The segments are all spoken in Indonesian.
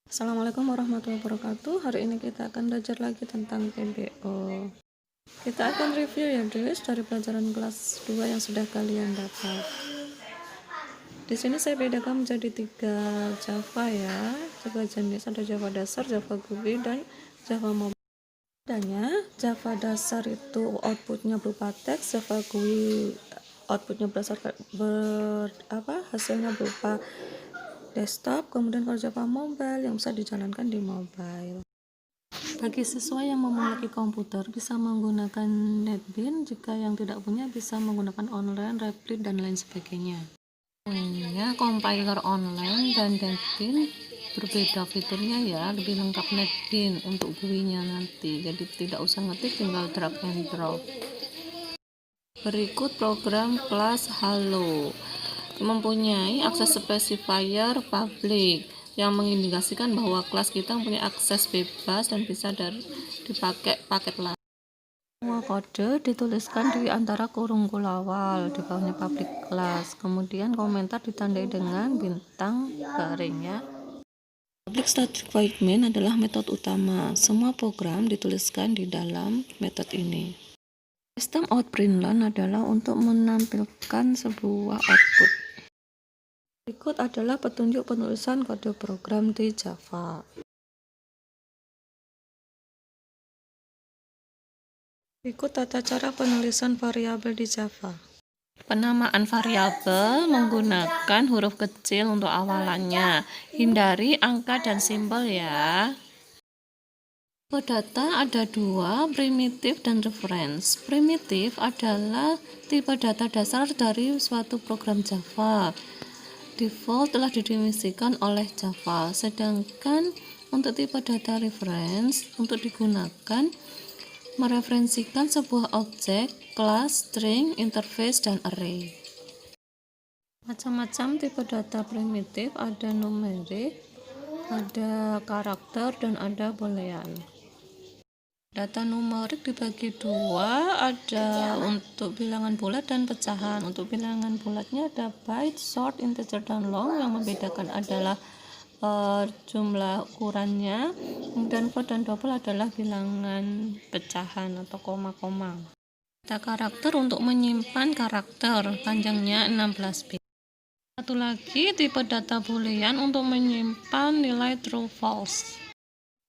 Assalamualaikum warahmatullahi wabarakatuh. Hari ini kita akan belajar lagi tentang TBO. Kita akan review ya guys dari pelajaran kelas 2 yang sudah kalian dapat. Di sini saya bedakan menjadi 3 Java ya. Java jenis ada Java dasar, Java GUI, dan Java mobile. Java dasar itu outputnya berupa teks, Java GUI outputnya hasilnya berupa desktop, kemudian kalau Java mobile yang bisa dijalankan di mobile. Bagi siswa yang memiliki komputer bisa menggunakan NetBeans, jika yang tidak punya bisa menggunakan online, Replit, dan lain sebagainya. Compiler online dan NetBeans berbeda fiturnya ya, lebih lengkap NetBeans untuk GUI-nya nanti, jadi tidak usah ngetik, tinggal drag and drop. Berikut program kelas Halo mempunyai akses specifier public yang mengindikasikan bahwa kelas kita mempunyai akses bebas dan bisa dipakai paket lain. Semua kode dituliskan di antara kurung awal, di bawahnya public class, kemudian komentar ditandai dengan bintang garing ya. Public static void main adalah metode utama. Semua program dituliskan di dalam metode ini. Sistem out println adalah untuk menampilkan sebuah output. Berikut adalah petunjuk penulisan kode program di Java. Berikut tata cara penulisan variabel di Java. Penamaan variabel menggunakan huruf kecil untuk awalannya. Hindari angka dan simbol ya. Tipe data ada 2, primitif dan reference. Primitif adalah tipe data dasar dari suatu program Java. Default telah didefinisikan oleh Java, sedangkan untuk tipe data reference untuk digunakan mereferensikan sebuah objek, kelas, string, interface, dan array. Macam-macam tipe data primitif, ada numerik, ada karakter, dan ada boolean. Data numerik dibagi 2, ada untuk bilangan bulat dan pecahan. Untuk bilangan bulatnya ada byte, short, integer, dan long. Yang membedakan adalah jumlah ukurannya, dan float dan double adalah bilangan pecahan atau koma-koma. Data karakter untuk menyimpan karakter, panjangnya 16 bit. Satu lagi tipe data boolean untuk menyimpan nilai true false.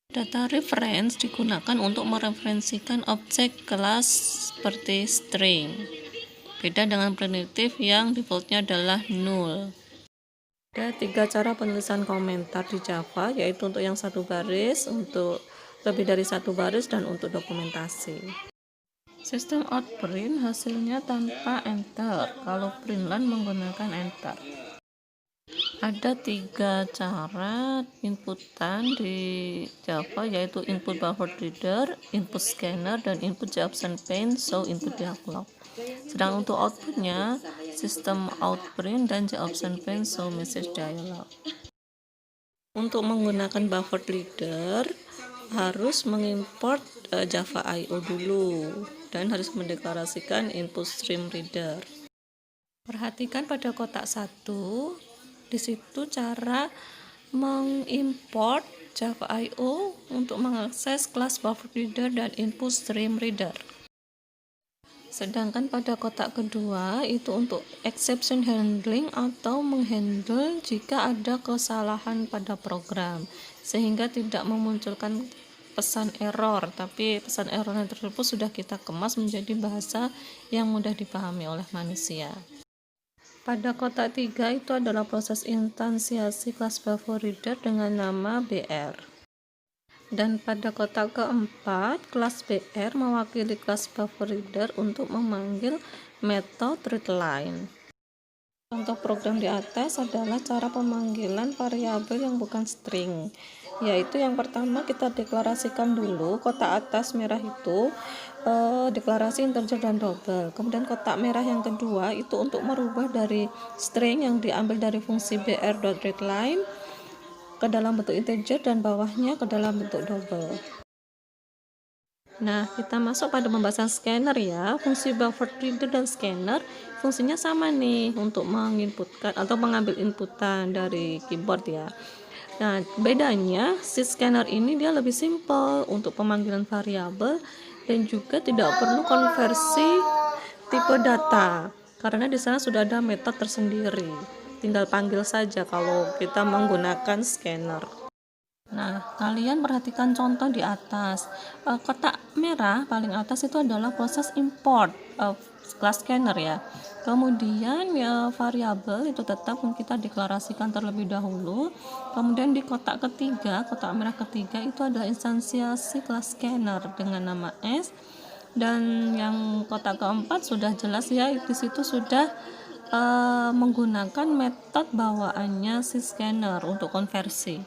Data reference digunakan untuk mereferensikan objek kelas seperti string. Beda dengan primitif yang defaultnya adalah null. Ada 3 cara penulisan komentar di Java, yaitu untuk yang 1 baris, untuk lebih dari 1 baris, dan untuk dokumentasi. Sistem out print hasilnya tanpa enter, kalau println menggunakan enter. Ada 3 cara inputan di Java, yaitu input buffer reader, input scanner, dan input option pane show input dialog. Sedang untuk outputnya sistem outprint dan option pane show message dialog. Untuk menggunakan buffer reader harus mengimport Java IO dulu dan harus mendeklarasikan input stream reader. Perhatikan pada kotak 1, di situ cara mengimport Java IO untuk mengakses kelas buffer reader dan input stream reader. Sedangkan pada kotak kedua itu untuk exception handling atau menghandle jika ada kesalahan pada program, sehingga tidak memunculkan pesan error, tapi pesan error tersebut sudah kita kemas menjadi bahasa yang mudah dipahami oleh manusia. Pada kotak 3 itu adalah proses instansiasi kelas buffer reader dengan nama BR. Dan pada kotak keempat, kelas BR mewakili kelas buffer reader untuk memanggil metode readline. Contoh program di atas adalah cara pemanggilan variabel yang bukan string, yaitu yang pertama kita deklarasikan dulu kotak atas merah itu deklarasi integer dan double. Kemudian kotak merah yang kedua itu untuk merubah dari string yang diambil dari fungsi br.readline ke dalam bentuk integer dan bawahnya ke dalam bentuk double. Nah, kita masuk pada pembahasan scanner ya. Fungsi buffer reader dan scanner fungsinya sama nih untuk menginputkan atau mengambil inputan dari keyboard ya. Nah, bedanya si scanner ini dia lebih simpel untuk pemanggilan variabel dan juga tidak perlu konversi tipe data karena di sana sudah ada metode tersendiri. Tinggal panggil saja kalau kita menggunakan scanner. Nah, kalian perhatikan contoh di atas. Kotak merah paling atas itu adalah proses import kelas scanner ya. Kemudian ya, variabel itu tetap kita deklarasikan terlebih dahulu. Kemudian di kotak ketiga, kotak merah ketiga itu adalah instansiasi kelas scanner dengan nama S. Dan yang kotak keempat sudah jelas ya, di situ sudah menggunakan metode bawaannya si scanner untuk konversi.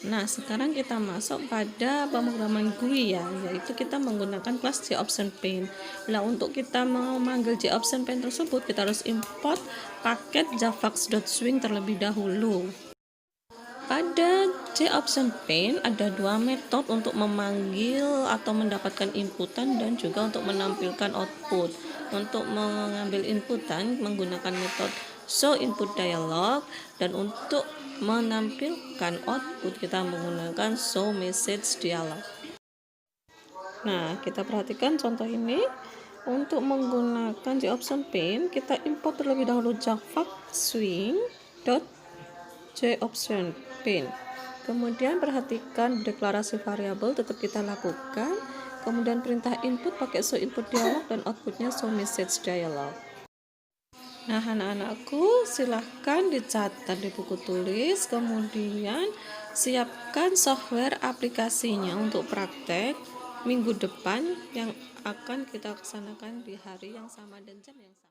Nah, sekarang kita masuk pada pemrograman GUI ya, yaitu kita menggunakan kelas JOptionPaint. Nah, untuk kita memanggil JOptionPaint tersebut, kita harus import paket javax.swing terlebih dahulu. Pada JOptionPaint ada dua metode untuk memanggil atau mendapatkan inputan dan juga untuk menampilkan output. Untuk mengambil inputan menggunakan metode showInputDialog dan untuk menampilkan output kita menggunakan showMessageDialog. Nah, kita perhatikan contoh ini. Untuk menggunakan JOptionPaint kita import terlebih dahulu javaxswing.JOptionPaint. Kemudian perhatikan deklarasi variabel tetap kita lakukan. Kemudian perintah input pakai showInputDialog dan outputnya showMessageDialog. Nah, anak-anakku silahkan dicatat di buku tulis, kemudian siapkan software aplikasinya untuk praktek minggu depan yang akan kita laksanakan di hari yang sama dan jam yang sama.